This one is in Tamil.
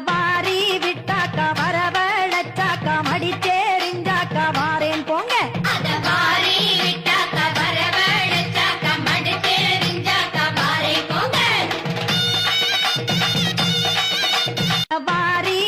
வாரி விட்டாக்கா வரவழைச்சாக்கா மடிச்சேரிஞ்சாக்கா வாரேன் போங்க. அத வாரி விட்டாக்கா வரவழைச்சாக்கா மடிச்சேரிஞ்சாக்கா வாரேன் போங்க. வாரி